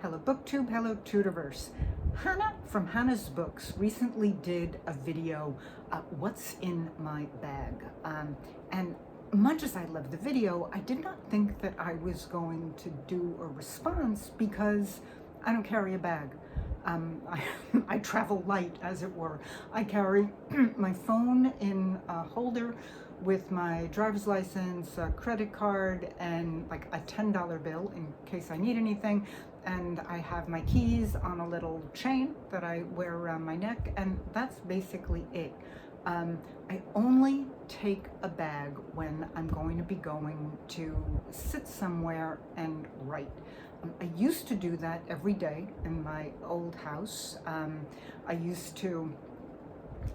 Hello BookTube, hello Tudorverse. Hannah from Hannah's Books recently did a video, What's in My Bag? And much as I loved the video, I did not think that I was going to do a response because I don't carry a bag. I travel light, as it were. I carry my phone in a holder with my driver's license, a credit card, and like a $10 bill in case I need anything. And I have my keys on a little chain that I wear around my neck, and that's basically it. I only take a bag when I'm going to be going to sit somewhere and write. I used to do that every day in my old house. I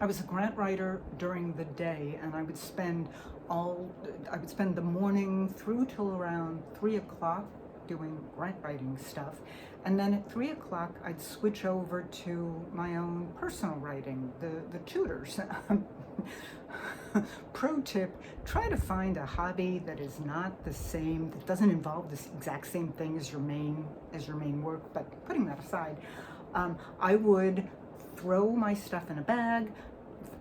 was a grant writer during the day, and I would spend the morning through till around 3 o'clock doing grant writing stuff. And then at 3 o'clock, I'd switch over to my own personal writing, the Tudors. Pro tip, try to find a hobby that is not the same, that doesn't involve the exact same thing as your main work. But putting that aside, I would throw my stuff in a bag,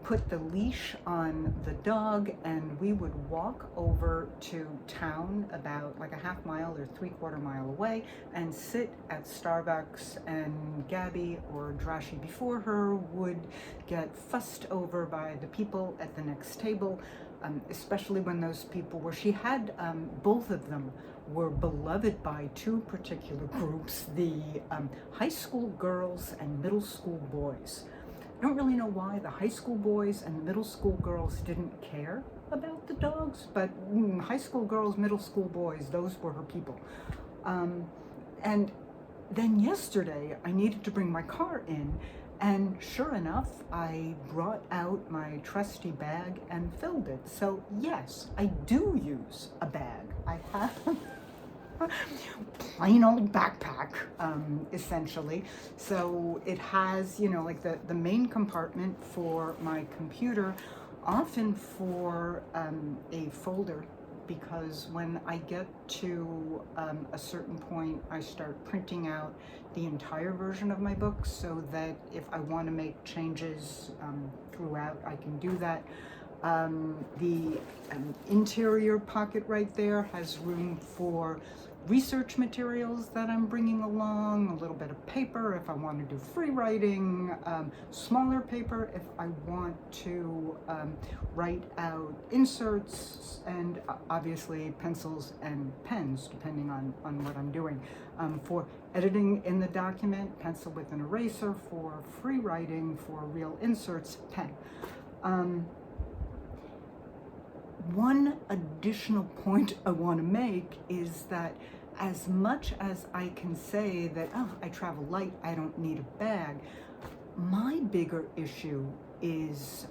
put the leash on the dog, and we would walk over to town about like a half mile or 3/4 mile away and sit at Starbucks, and Gabby, or Drashi before her, would get fussed over by the people at the next table, especially when those people were, she had, both of them were beloved by two particular groups, the high school girls and middle school boys. I don't really know why the high school boys and middle school girls didn't care about the dogs, but high school girls, middle school boys, those were her people. And then yesterday I needed to bring my car in, and sure enough, I brought out my trusty bag and filled it. So yes, I do use a bag. I have plain old backpack, essentially. So it has, like the main compartment for my computer, often for a folder, because when I get to a certain point, I start printing out the entire version of my book, so that if I want to make changes throughout, I can do that. The interior pocket right there has room for research materials that I'm bringing along, a little bit of paper if I want to do free writing, smaller paper if I want to write out inserts, and obviously pencils and pens depending on what I'm doing. For editing in the document, pencil with an eraser; for free writing, for real inserts, pen. One additional point I want to make is that as much as I can say that, oh, I travel light, I don't need a bag, my bigger issue is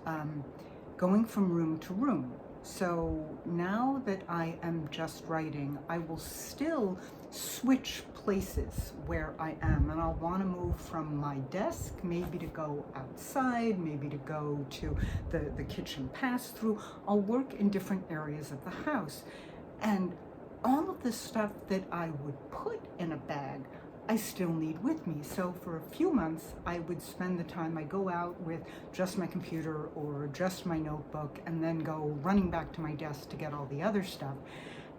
going from room to room. So now that I am just writing, I will still switch places where I am, and I'll want to move from my desk, maybe to go outside, maybe to go to the kitchen pass-through. I'll work in different areas of the house, and all of the stuff that I would put in a bag, I still need with me. So for a few months, I would spend the time, I go out with just my computer or just my notebook, and then go running back to my desk to get all the other stuff.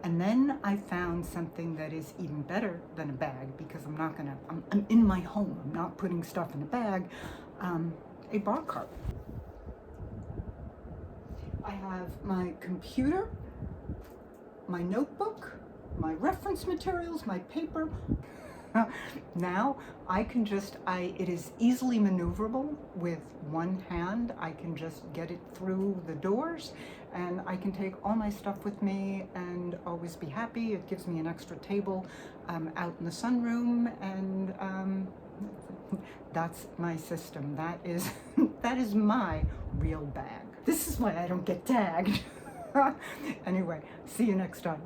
And then I found something that is even better than a bag, because I'm in my home, I'm not putting stuff in a bag, a bar cart. I have my computer, my notebook, my reference materials, my paper. Now I can it is easily maneuverable with one hand. I can just get it through the doors, and I can take all my stuff with me and always be happy. It gives me an extra table out in the sunroom, and that's my system. That is my real bag. This is why I don't get tagged. Anyway, see you next time.